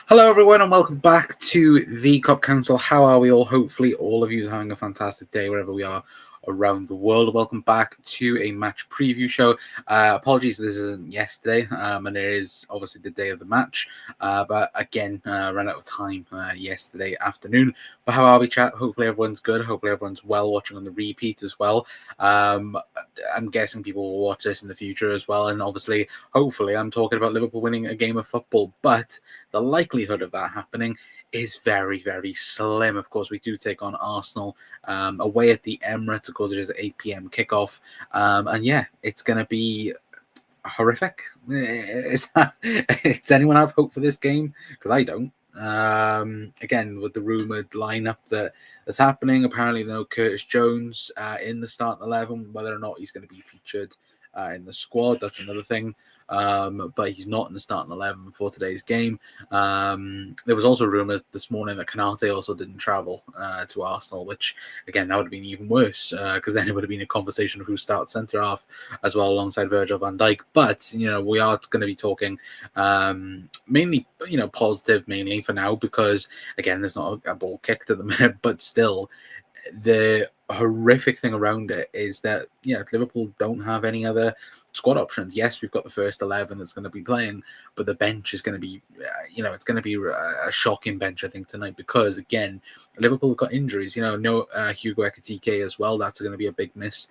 Hello, everyone, and welcome back to the Cup Council. How are we all? Hopefully, all of you are having a fantastic day wherever we are around the world. Welcome back to a match preview show. Apologies, this isn't yesterday, and it is obviously the day of the match. But again, ran out of time yesterday afternoon. But how are we, chat? Hopefully, everyone's good. Hopefully, everyone's well watching on the repeat as well. I'm guessing people will watch this in the future as well. And obviously, hopefully, I'm talking about Liverpool winning a game of football, but the likelihood of that happening is very, very slim. Of course, we do take on Arsenal away at the Emirates. Of course, it is an 8 p.m. kickoff. And yeah, it's going to be horrific. Does anyone have hope for this game? Because I don't. Again, with the rumoured lineup that's happening, apparently no Curtis Jones in the starting 11. Whether or not he's going to be featured in the squad, that's another thing. But he's not in the starting 11 for today's game. There was also rumours this morning that Canate also didn't travel to Arsenal, which, again, that would have been even worse because then it would have been a conversation of who starts centre half as well alongside Virgil van Dijk. But, we are going to be talking mainly, positive mainly for now because, again, there's not a ball kicked at the minute, but still, the horrific thing around it is that Liverpool don't have any other squad options. Yes, we've got the first 11 that's going to be playing, but the bench is going to be it's going to be a shocking bench, I think, tonight, because again, Liverpool have got injuries. No Hugo Ekitike as well. That's going to be a big miss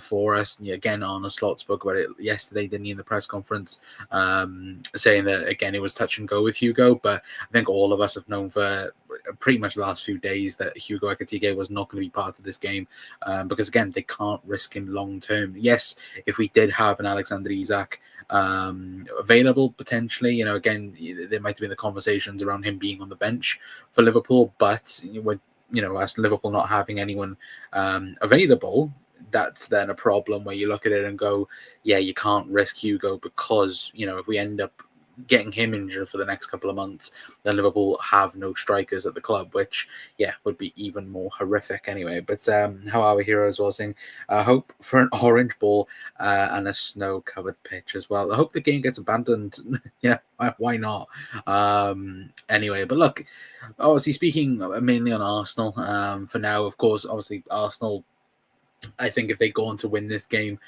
for us. And again, Arne Slot spoke about it yesterday, didn't he, in the press conference, saying that again it was touch and go with Hugo, but I think all of us have known for pretty much the last few days that Hugo Ekitike was not going to be part of this game because again they can't risk him long term. Yes, if we did have an Alexander Isak available potentially, again there might have been the conversations around him being on the bench for Liverpool, but with as Liverpool not having anyone available, that's then a problem where you look at it and go, yeah, you can't risk Hugo because if we end up getting him injured for the next couple of months, then Liverpool have no strikers at the club, which would be even more horrific anyway. But how are we, heroes? Was saying hope for an orange ball and a snow-covered pitch as well. I hope the game gets abandoned. Why not? Anyway, but look, obviously speaking mainly on Arsenal for now. Of course, obviously Arsenal, I think if they go on to win this game,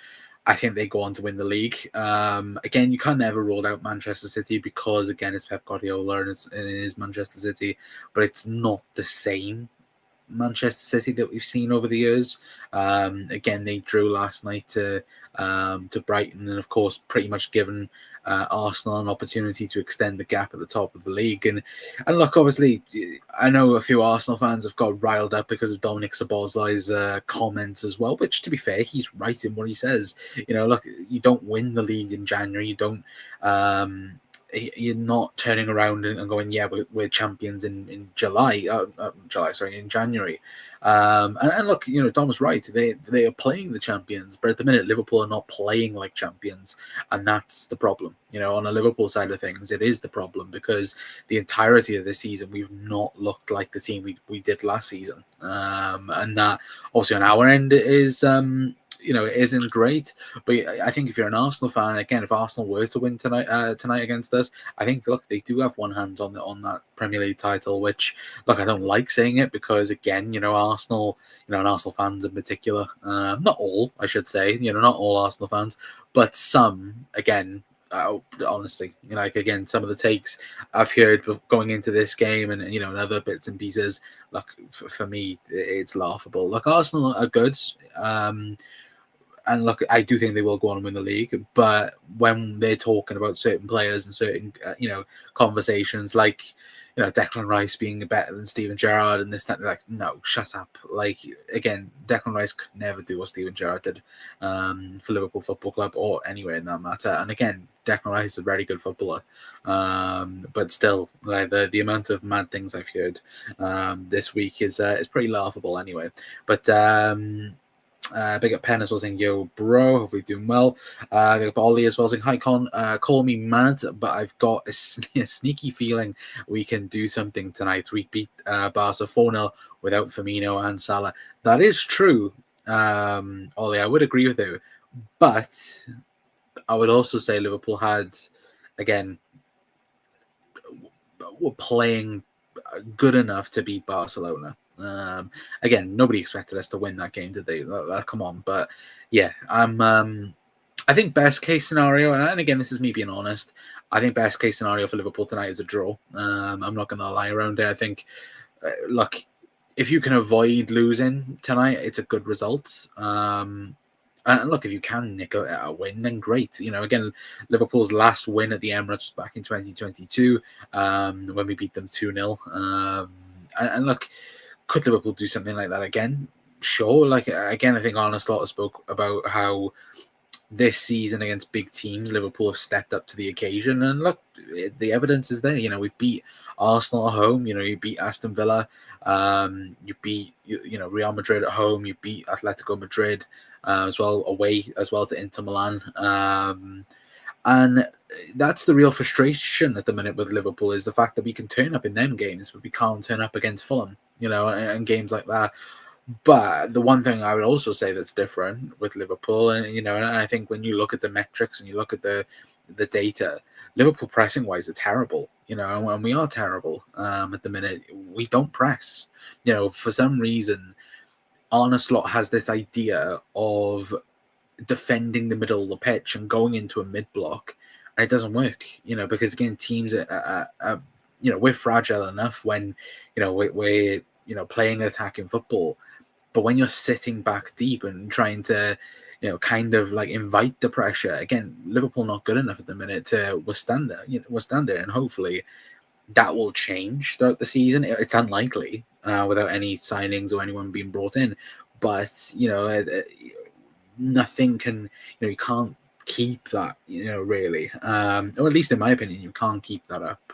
I think they go on to win the league. Again, you can never rule out Manchester City because, again, it's Pep Guardiola and it is Manchester City, but it's not the same Manchester City that we've seen over the years. Again, they drew last night to Brighton, and of course, pretty much given Arsenal an opportunity to extend the gap at the top of the league. And look, obviously, I know a few Arsenal fans have got riled up because of Dominic Szoboszlai's comments as well. Which, to be fair, he's right in what he says. Look, you don't win the league in January. You don't. You're not turning around and going, yeah, we're champions in January. And look, Dom was right. They are playing the champions, but at the minute, Liverpool are not playing like champions, and that's the problem. On a Liverpool side of things, it is the problem because the entirety of this season, we've not looked like the team we did last season, and that obviously on our end is. It isn't great, but I think if you're an Arsenal fan, again, if Arsenal were to win tonight against us, I think, look, they do have one hand on that Premier League title, which, look, I don't like saying it because, again, Arsenal, and Arsenal fans in particular, not all, I should say, not all Arsenal fans, but some, again, honestly, again, some of the takes I've heard going into this game and other bits and pieces, look, for me, it's laughable. Look, Arsenal are good. And look, I do think they will go on and win the league. But when they're talking about certain players and certain, conversations like, Declan Rice being better than Steven Gerrard and this, that, like, no, shut up. Like, again, Declan Rice could never do what Steven Gerrard did for Liverpool Football Club or anywhere in that matter. And again, Declan Rice is a very good footballer. But still, like the amount of mad things I've heard this week is pretty laughable anyway. But big up Pen as well saying, yo, bro, hope we're doing well. Big up Ollie as well saying, hi, Con, call me mad, but I've got a sneaky feeling we can do something tonight. We beat Barca 4-0 without Firmino and Salah. That is true, Ollie, I would agree with you. But I would also say Liverpool had, again, were playing good enough to beat Barcelona. Again, nobody expected us to win that game, did they? Come on, but yeah, I think best case scenario, and again, this is me being honest. I think best case scenario for Liverpool tonight is a draw. I'm not going to lie around it. I think, look, if you can avoid losing tonight, it's a good result. And look, if you can nick a win, then great. Again, Liverpool's last win at the Emirates was back in 2022 when we beat them 2-0. And look, could Liverpool do something like that again? Sure. Again, I think Arne Slot spoke about how this season against big teams, Liverpool have stepped up to the occasion. And look, the evidence is there. We've beat Arsenal at home. You beat Aston Villa. You beat Real Madrid at home. You beat Atletico Madrid as well away as well to Inter Milan. And that's the real frustration at the minute with Liverpool, is the fact that we can turn up in them games, but we can't turn up against Fulham. And games like that. But the one thing I would also say that's different with Liverpool, and I think when you look at the metrics and you look at the data, Liverpool pressing wise are terrible. And we are terrible at the minute. We don't press. For some reason, Arne Slot has this idea of defending the middle of the pitch and going into a mid block, and it doesn't work. Because again, teams are we're fragile enough when we're playing attacking football. But when you're sitting back deep and trying to, kind of like invite the pressure, again, Liverpool not good enough at the minute to withstand it. And hopefully that will change throughout the season. It's unlikely without any signings or anyone being brought in. But, nothing can, you can't keep that, really. Or at least in my opinion, you can't keep that up.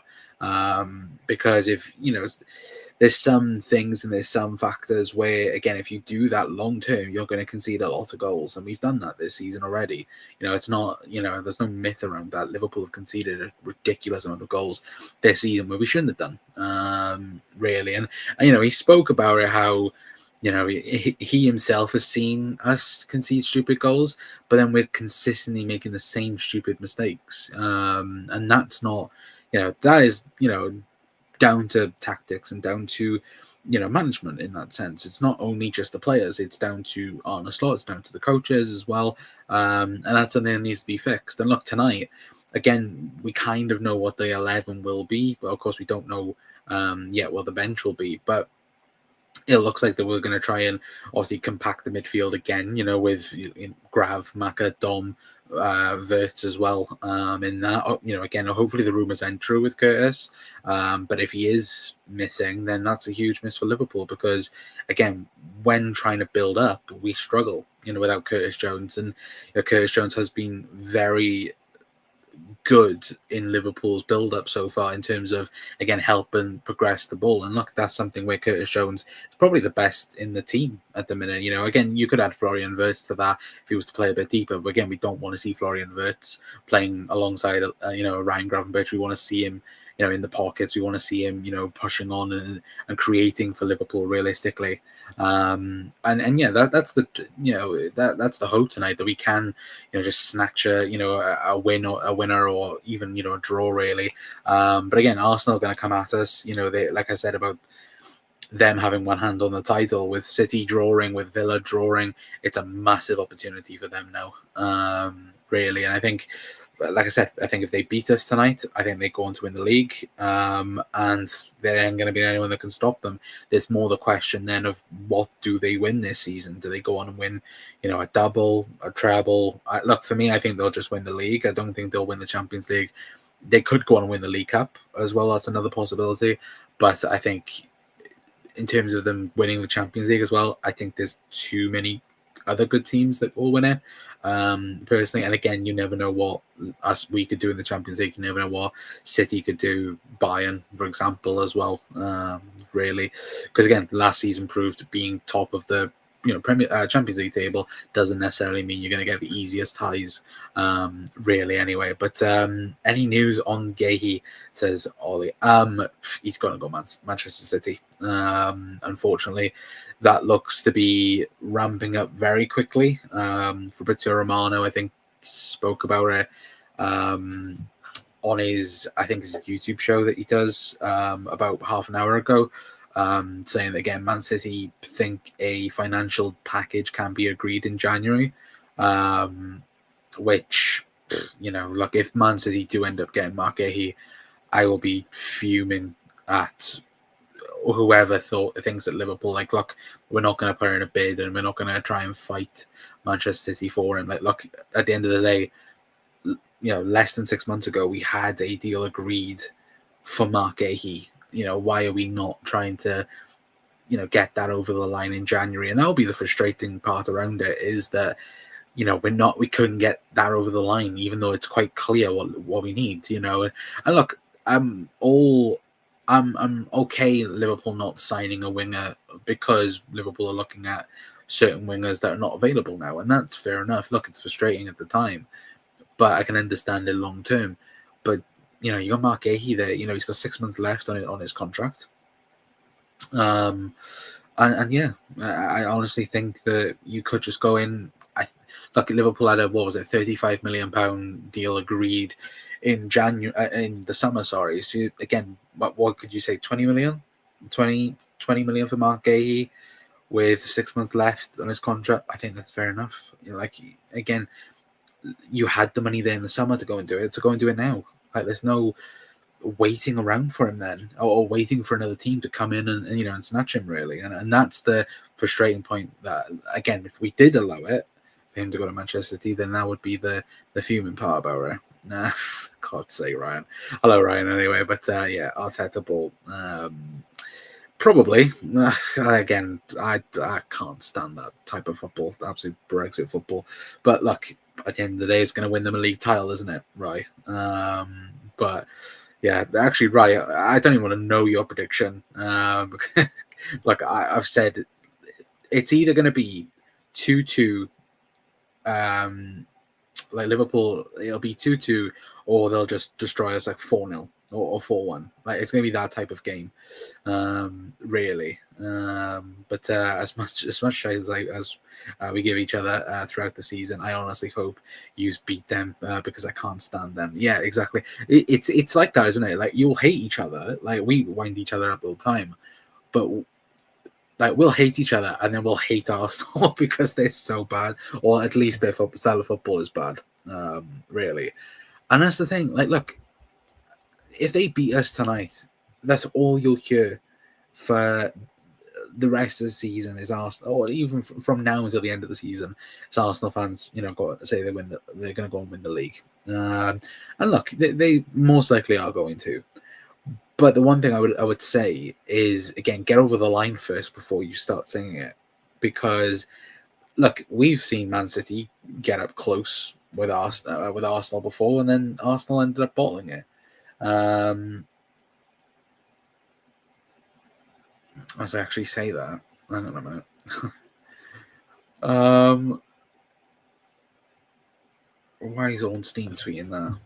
Because if, there's some things and there's some factors where, again, if you do that long term, you're going to concede a lot of goals. And we've done that this season already. It's not, there's no myth around that. Liverpool have conceded a ridiculous amount of goals this season where we shouldn't have done, really. And he spoke about it, how, he himself has seen us concede stupid goals, but then we're consistently making the same stupid mistakes. And that's not, that is, down to tactics and down to, management in that sense. It's not only just the players, it's down to Arne Slot, it's down to the coaches as well. And that's something that needs to be fixed. And look, tonight, again, we kind of know what the 11 will be, but of course we don't know yet what the bench will be. But it looks like that we're going to try and obviously compact the midfield again, with Grav, Maka, Dom, Wirtz as well in that. Again, hopefully the rumours aren't true with Curtis. But if he is missing, then that's a huge miss for Liverpool, because, again, when trying to build up, we struggle, without Curtis Jones. And Curtis Jones has been very good in Liverpool's build-up so far in terms of, again, helping progress the ball. And look, that's something where Curtis Jones is probably the best in the team at the minute. Again, you could add Florian Wirtz to that if he was to play a bit deeper. But again, we don't want to see Florian Wirtz playing alongside, Ryan Gravenberch. We want to see him, in the pockets. We want to see him, pushing on and creating for Liverpool realistically. And yeah, that's the, that's the hope tonight, that we can, just snatch a winner or even, a draw really. But again, Arsenal are going to come at us. They, like I said about them having one hand on the title, with City drawing, with Villa drawing, it's a massive opportunity for them now, really. And I think, like I said, I think if they beat us tonight, I think they go on to win the league, and there ain't going to be anyone that can stop them. There's more the question then of what do they win this season? Do they go on and win, a double, a treble? Look, for me, I think they'll just win the league. I don't think they'll win the Champions League. They could go on and win the League Cup as well. That's another possibility. But I think in terms of them winning the Champions League as well, I think there's too many other good teams that will win it, personally. And again, you never know what we could do in the Champions League. You never know what City could do, Bayern, for example, as well, really. Because again, last season proved being top of the Champions League table doesn't necessarily mean you're going to get the easiest ties, really, anyway. But any news on Guehi, says Ollie? He's going to go Manchester City. Unfortunately, that looks to be ramping up very quickly. Fabrizio Romano, I think, spoke about it on his, I think his YouTube show that he does about half an hour ago, saying that again, Man City think a financial package can be agreed in January, which, you know, look, if Man City do end up getting Mark Gahey, I will be fuming at whoever thinks that Liverpool, like, look, we're not going to put in a bid and we're not going to try and fight Manchester City for him. Like, look, at the end of the day, you know, less than 6 months ago, we had a deal agreed for Mark Gahey. You know, why are we not trying to, you know, get that over the line in January? And that'll be the frustrating part around it, is that, you know, we couldn't get that over the line, even though it's quite clear what we need, you know. And look, I'm okay Liverpool not signing a winger, because Liverpool are looking at certain wingers that are not available now, and that's fair enough. Look, it's frustrating at the time, but I can understand it long term. But, you know, you got Mark Gahey there. You know, he's got 6 months left on his contract. And yeah, I honestly think that you could just go in. Look, Liverpool had a, what was it, £35 million deal agreed in January, in the summer. Sorry. So again, what could you say? 20 million for Mark Gahey with 6 months left on his contract. I think that's fair enough. You know, like, again, you had the money there in the summer to go and do it. So go and do it now. Like, there's no waiting around for him then, or waiting for another team to come in and you know, and snatch him, really. And that's the frustrating point. That, again, if we did allow it for him to go to Manchester City, then that would be the fuming part about it. God's sake, Ryan. Hello, Ryan. Anyway, but yeah, Arteta ball. Probably. Again, I can't stand that type of football, absolute Brexit football. But look, at the end of the day, it's going to win them a league title, isn't it? Right. But yeah, actually, right, I don't even want to know your prediction. Like I've said, it's either going to be 2-2, like Liverpool, it'll be 2-2, or they'll just destroy us like 4-0 or 4-1. Like, it's going to be that type of game, really. But as much as we give each other throughout the season, I honestly hope you beat them, because I can't stand them. Yeah, exactly. It's like that, isn't it? Like, you'll hate each other. Like, we wind each other up all the time, but like, we'll hate each other and then we'll hate Arsenal because they're so bad, or at least their style of football is bad, really. And that's the thing. Like, look, if they beat us tonight, that's all you'll hear for the rest of the season is Arsenal, or even from now until the end of the season, it's Arsenal fans, you know, go say they're going to go and win the league. And look, they most likely are going to. But the one thing I would say is, again, get over the line first before you start singing it, because look, we've seen Man City get up close with Arsenal before, and then Arsenal ended up bottling it. As I actually say that, hang on a minute. Why is Ornstein tweeting that?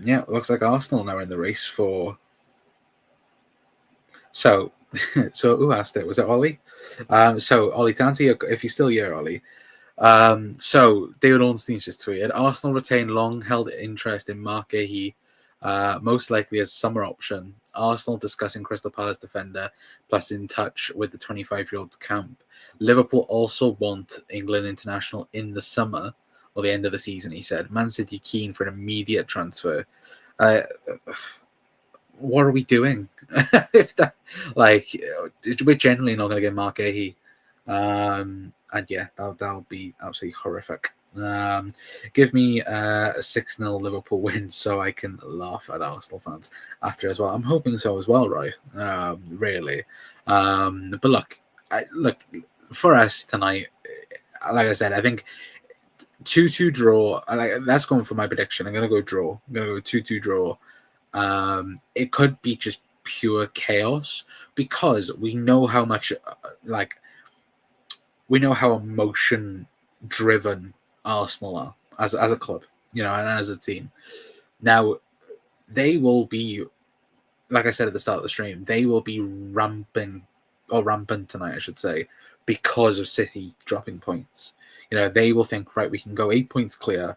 Yeah, it looks like Arsenal now in the race for. So who asked it? Was it Ollie? So Ollie Tanti, if you're still here, Ollie. So David Ornstein's just tweeted: Arsenal retain long-held interest in Mark Gahey, most likely as summer option. Arsenal discussing Crystal Palace defender, plus in touch with the 25-year-old camp. Liverpool also want England international in the summer or the end of the season, he said. Man City keen for an immediate transfer. What are we doing? If that, like, we're generally not going to get Mark Gahey. And yeah, that'll be absolutely horrific. Give me a 6-0 Liverpool win so I can laugh at Arsenal fans after as well. I'm hoping so as well, right? Really. But look, for us tonight, like I said, I think 2-2 draw. That's going for my prediction. I'm going to go draw. I'm going to go 2-2 draw. It could be just pure chaos, because we know how much, we know how emotion-driven Arsenal are as a club, you know, and as a team. Now, they will be, like I said at the start of the stream, they will be rampant tonight, I should say, because of City dropping points. They will think, right, we can go 8 points clear,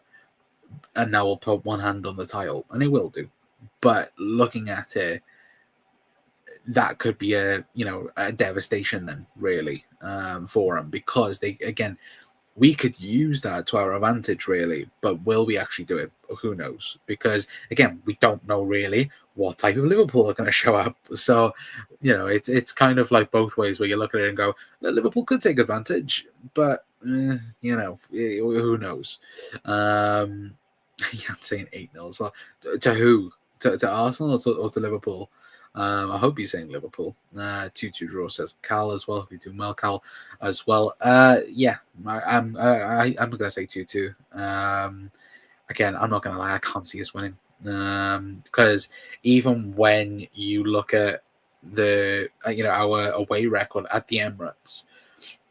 and now we'll put one hand on the tile, and it will do. But looking at it, that could be a devastation then, really, for them, because we could use that to our advantage, really, but will we actually do it? Who knows? Because again, we don't know really what type of Liverpool are going to show up. So, it's kind of like both ways, where you look at it and go, well, Liverpool could take advantage, but who knows? I'm saying 8-0 as well. To who? To Arsenal or to Liverpool? I hope you're saying Liverpool. 2-2 draw, says Cal as well. If you're doing well, Cal as well. Yeah, I'm gonna say 2-2. Again, I'm not gonna lie, I can't see us winning. Because even when you look at the our away record at the Emirates,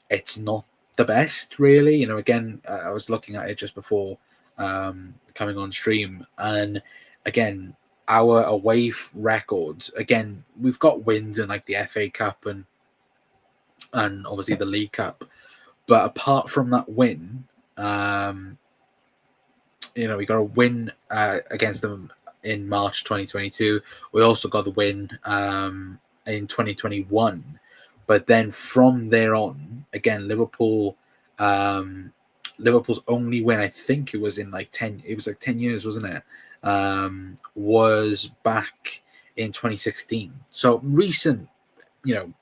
it's not the best, really. Again, I was looking at it just before coming on stream, and again, our away record, again, we've got wins in like the FA Cup and obviously the League Cup, but apart from that win, we got a win against them in March 2022. We also got the win in 2021, but then from there on, again, Liverpool's only win, I think it was in like 10 years, wasn't it? Was back in 2016. So recent,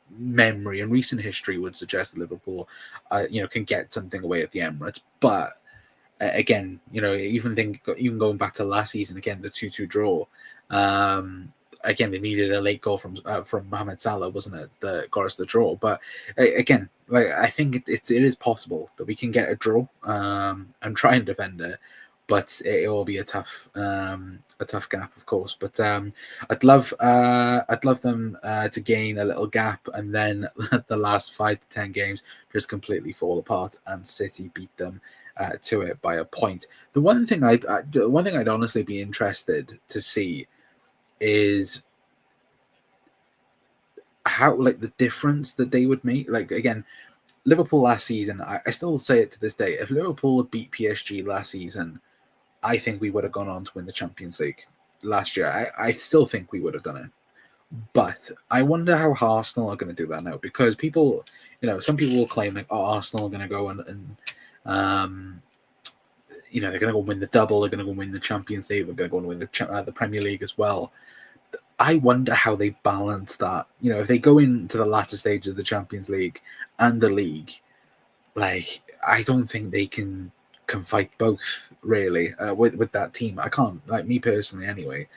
memory and recent history would suggest that Liverpool, can get something away at the Emirates. But again, even going back to last season, again, the 2-2 draw. Again, they needed a late goal from Mohamed Salah, wasn't it, that got us the draw? But again, like, I think it is possible that we can get a draw and try and defend it, but it will be a tough gap, of course. But I'd love them to gain a little gap, and then the last 5 to 10 games just completely fall apart, and City beat them to it by a point. The one thing I'd honestly be interested to see is how, like, the difference that they would make. Like, again, Liverpool last season, I still say it to this day, if Liverpool had beat PSG last season, I think we would have gone on to win the Champions League last year. I still think we would have done it. But I wonder how Arsenal are going to do that now, because people, some people will claim like, oh, Arsenal are going to go and they're going to go win the double, they're going to go win the Champions League, they're going to go and win the Premier League as well. I wonder how they balance that. If they go into the latter stage of the Champions League and the league, like, I don't think they can fight both, really, with that team. I can't, like, me personally anyway.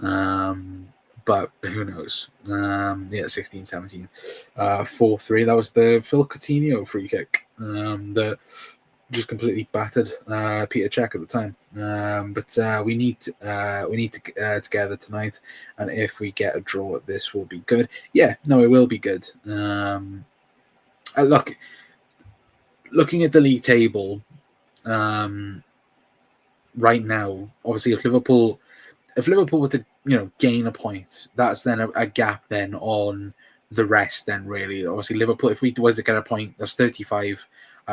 But who knows? 16-17, 4-3. That was the Phil Coutinho free kick that just completely battered Peter Cech at the time. But we need to together tonight, and if we get a draw, this will be good. Yeah, no, it will be good. Looking at the league table right now, obviously, if Liverpool were to gain a point, that's then a gap then on the rest. Then really, obviously, Liverpool, if we were to get a point, there's 35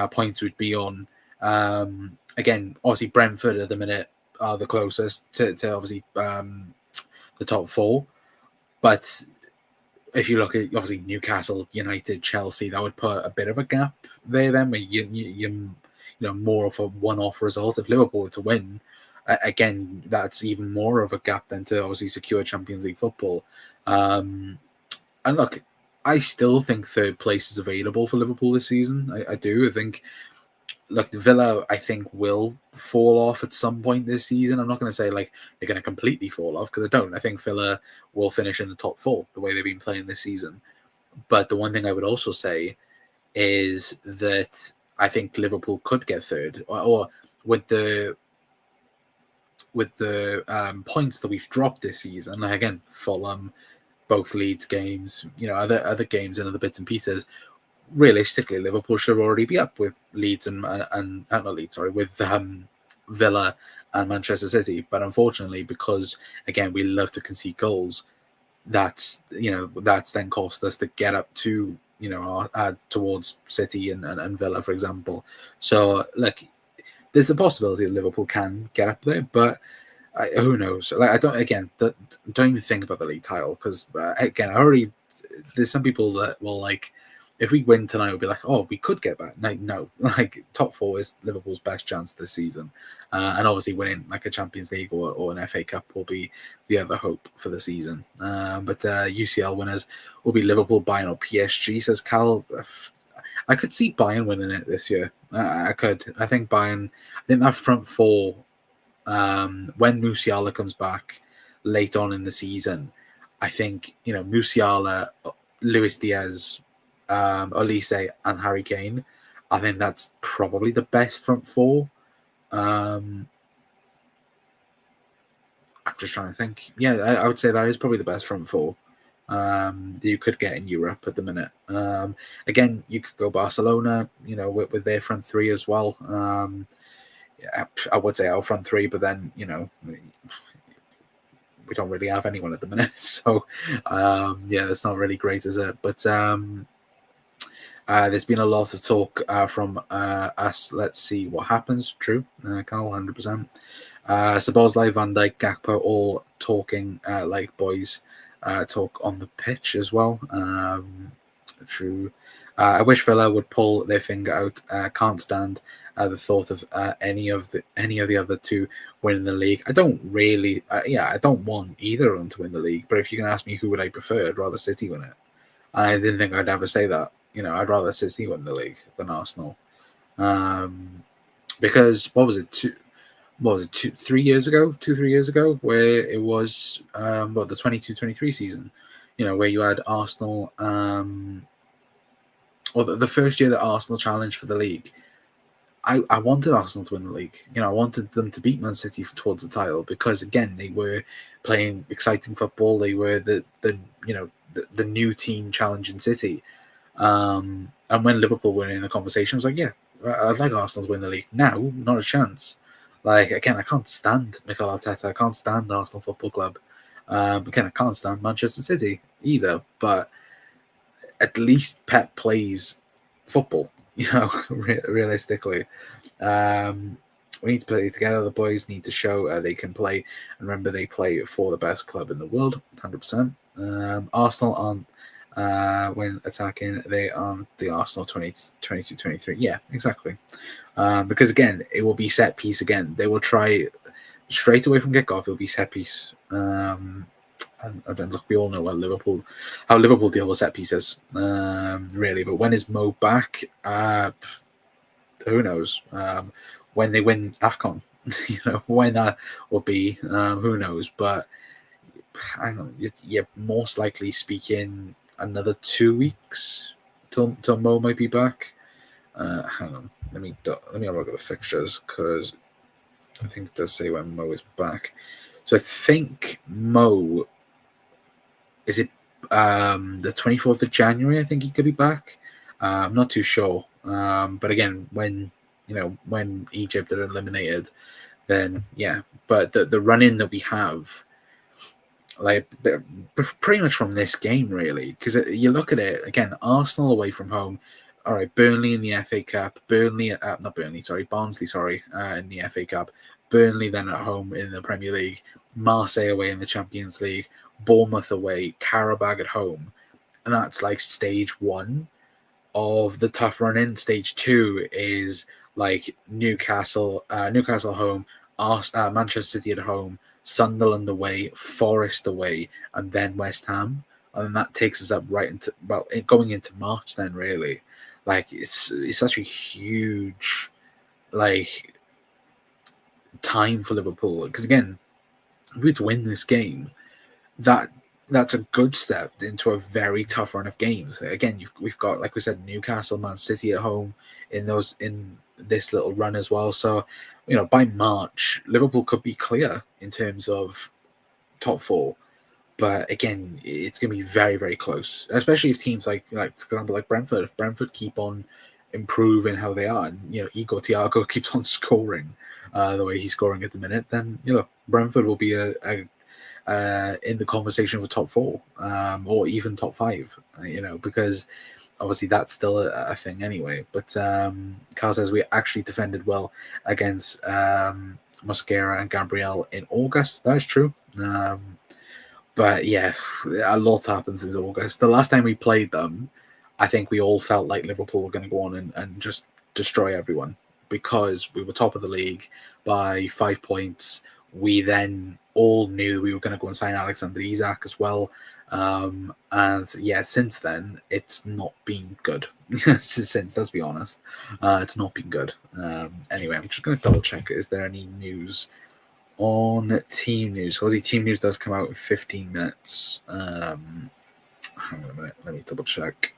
points would be on. Again, obviously, Brentford at the minute are the closest to obviously the top 4. But if you look at, obviously, Newcastle, United, Chelsea, that would put a bit of a gap there then, where you more of a one-off result. If Liverpool were to win, again, that's even more of a gap then to obviously secure Champions League football. And look, I still think third place is available for Liverpool this season. I do. I think, look, Villa, I think, will fall off at some point this season. I'm not going to say like they're going to completely fall off, because I don't. I think Villa will finish in the top 4 the way they've been playing this season. But the one thing I would also say is that I think Liverpool could get third, or with the points that we've dropped this season. Like, again, Fulham, both Leeds games, other games and other bits and pieces. Realistically, Liverpool should already be up with Leeds with Villa and Manchester City. But unfortunately, because again we love to concede goals, that's then cost us to get up to towards City and Villa, for example. So, like, there's a possibility that Liverpool can get up there, but who knows? Like, I don't even think about the league title because there's some people that will like. If we win tonight, we'll be like, oh, we could get back. Like, no, like top four is Liverpool's best chance this season, and obviously winning like a Champions League or an FA Cup will be the other hope for the season. But UCL winners will be Liverpool, Bayern, or PSG. Says Cal. I could see Bayern winning it this year. I could. I think Bayern. I think that front four. When Musiala comes back late on in the season, I think Musiala, Luis Diaz, Olise, and Harry Kane. I think that's probably the best front four. I'm just trying to think. Yeah, I would say that is probably the best front four that you could get in Europe at the minute. Again, you could go Barcelona, with their front three as well. I would say our front three, but then we don't really have anyone at the minute, so that's not really great, is it? But there's been a lot of talk from us. Let's see what happens. True, Carl, 100%. Szoboszlai, Van Dijk, Gakpo, all talking like boys talk on the pitch as well. True. I wish Villa would pull their finger out. Can't stand the thought of any of the other two winning the league. I don't really, I don't want either of them to win the league. But if you can ask me who would I prefer, I'd rather City win it. I didn't think I'd ever say that. I'd rather City win the league than Arsenal. Because what was it? 3 years ago, 2-3 years ago, where it was the 22-23 season. Where you had Arsenal. Or the first year that Arsenal challenged for the league, I wanted Arsenal to win the league. I wanted them to beat Man City towards the title because, again, they were playing exciting football. They were the new team challenging City. And when Liverpool were in the conversation, I was like, yeah, I'd like Arsenal to win the league. Now, not a chance. Like, again, I can't stand Mikel Arteta. I can't stand Arsenal Football Club. Again, I can't stand Manchester City either. But at least Pep plays football, realistically. We need to play together. The boys need to show they can play. And remember, they play for the best club in the world, 100%. Arsenal aren't, when attacking, they aren't the Arsenal 22-23. Yeah, exactly. Because, again, it will be set piece again. They will try straight away from kickoff. It will be set piece. And look, we all know how Liverpool deal with set pieces, really. But when is Mo back? Who knows? When they win AFCON, when that will be, who knows? But hang on, you're most likely speaking another 2 weeks till Mo might be back. Hang on, let me have a look at the fixtures because I think it does say when Mo is back. So I think Mo. Is it the 24th of January? I think he could be back. I'm not too sure. But again, when Egypt are eliminated, then yeah. But the run-in that we have, like pretty much from this game, really, because you look at it again. Arsenal away from home. All right, Burnley in the FA Cup. Barnsley, in the FA Cup. Burnley then at home in the Premier League. Marseille away in the Champions League. Bournemouth away, Karabag at home, and that's like stage one of the tough run-in. Stage two is like Newcastle home, Manchester City at home, Sunderland away, Forest away, and then West Ham, and that takes us up right into going into March. Then really, like it's such a huge like time for Liverpool because again, if we were to win this game. That's a good step into a very tough run of games. Again, we've got, like we said, Newcastle, Man City at home in this little run as well. So, by March, Liverpool could be clear in terms of top four. But again, it's going to be very, very close, especially if teams like for example, like Brentford. If Brentford keep on improving how they are, and Igor Thiago keeps on scoring the way he's scoring at the minute, then Brentford will be a in the conversation for top 4 or even top 5, because obviously that's still a thing anyway. But Carl says we actually defended well against Mosquera and Gabriel in August. That is true. But yeah, a lot happens since August. The last time we played them, I think we all felt like Liverpool were going to go on and just destroy everyone because we were top of the league by 5 points. We then all knew we were going to go and sign Alexander Isak as well. And yeah, since then, it's not been good. Since, let's be honest, it's not been good. Anyway, I'm just going to double check. Is there any news on team news? Obviously, team news does come out in 15 minutes. Hang on a minute. Let me double check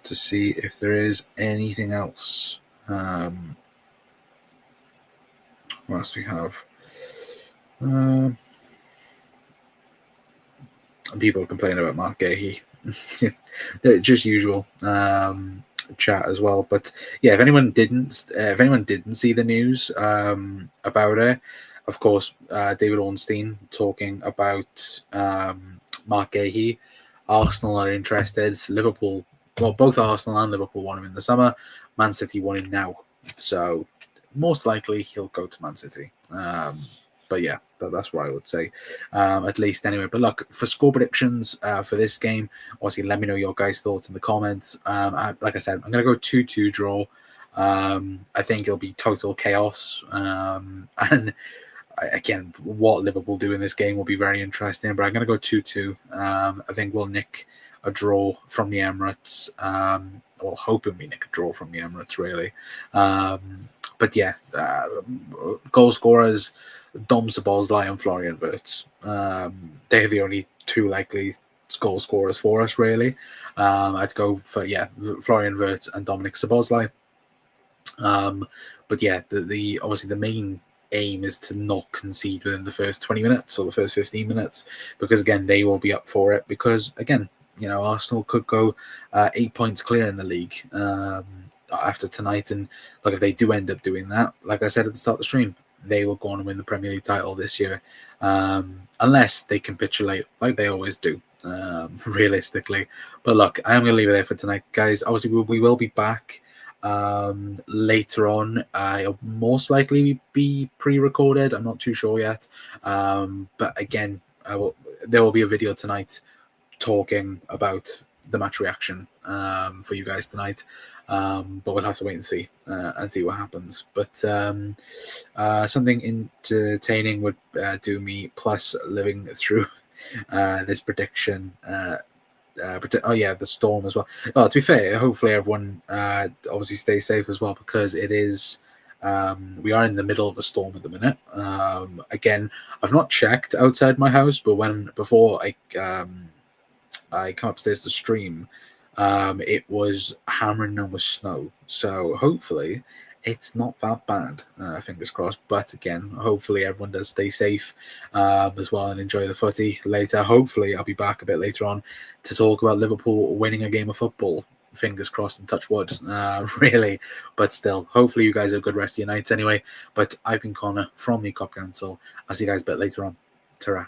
to see if there is anything else. What else do we have? People complaining about Mark Gahey. Just usual chat as well. But yeah, if anyone didn't see the news about it, of course, David Ornstein talking about Mark Gahey. Arsenal are interested. Liverpool, well, both Arsenal and Liverpool want him in the summer. Man City want him now. So most likely he'll go to Man City. But yeah, that's what I would say, at least anyway. But look, for score predictions for this game, obviously let me know your guys' thoughts in the comments. Like I said, I'm going to go 2-2 draw. I think it'll be total chaos. And again, what Liverpool do in this game will be very interesting. But I'm going to go 2-2. I think we'll nick a draw from the Emirates. Well, hoping we nick a draw from the Emirates, really. But yeah, goal scorers, Dom Szoboszlai and Florian Wirtz. They're the only two likely goal scorers for us, really. I'd go for, Florian Wirtz and Dominik Szoboszlai. But yeah, the obviously the main aim is to not concede within the first 20 minutes or the first 15 minutes, because again, they will be up for it. Because again, Arsenal could go 8 points clear in the league after tonight. And like, if they do end up doing that, like I said at the start of the stream, they will go on and win the Premier League title this year, unless they capitulate like they always do, realistically. But look, I am going to leave it there for tonight, guys. Obviously, we will be back later on. I'll most likely be pre-recorded. I'm not too sure yet. But again, there will be a video tonight talking about the match reaction for you guys tonight. But we'll have to wait and see what happens. But something entertaining would do me, plus living through this prediction. The storm as well. Well, to be fair, hopefully everyone obviously stays safe as well, because it is we are in the middle of a storm at the minute. Again, I've not checked outside my house, but before I come upstairs to stream, it was hammering down with snow. So hopefully it's not that bad, fingers crossed. But again, hopefully everyone does stay safe as well and enjoy the footy later. Hopefully I'll be back a bit later on to talk about Liverpool winning a game of football. Fingers crossed and touch wood, really. But still, hopefully you guys have a good rest of your nights anyway. But I've been Connor from the Cop Council. I'll see you guys a bit later on. Ta-ra.